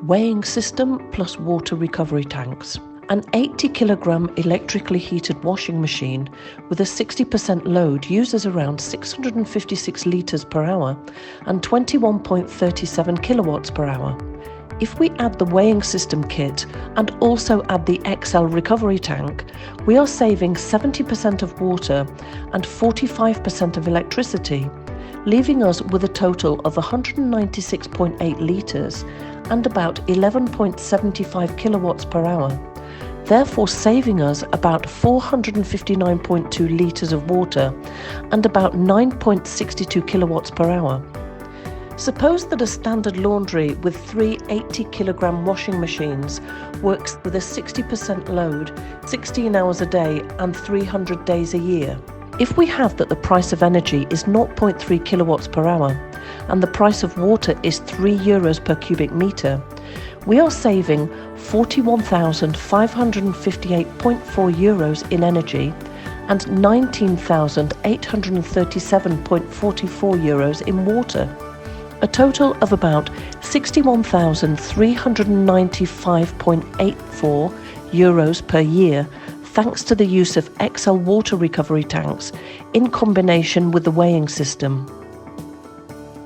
weighing system plus water recovery tanks. An 80-kilogram electrically heated washing machine with a 60% load uses around 656 litres per hour and 21.37 kilowatts per hour. If we add the weighing system kit and also add the XL recovery tank, we are saving 70% of water and 45% of electricity, leaving us with a total of 196.8 litres and about 11.75 kilowatts per hour, therefore saving us about 459.2 litres of water and about 9.62 kilowatts per hour. Suppose that a standard laundry with 3 80-kilogram washing machines works with a 60% load, 16 hours a day and 300 days a year. If we have that the price of energy is 0.3 kilowatts per hour and the price of water is €3 per cubic metre, we are saving €41,558.4 in energy and €19,837.44 in water, a total of about €61,395.84 per year, thanks to the use of XL water recovery tanks in combination with the weighing system.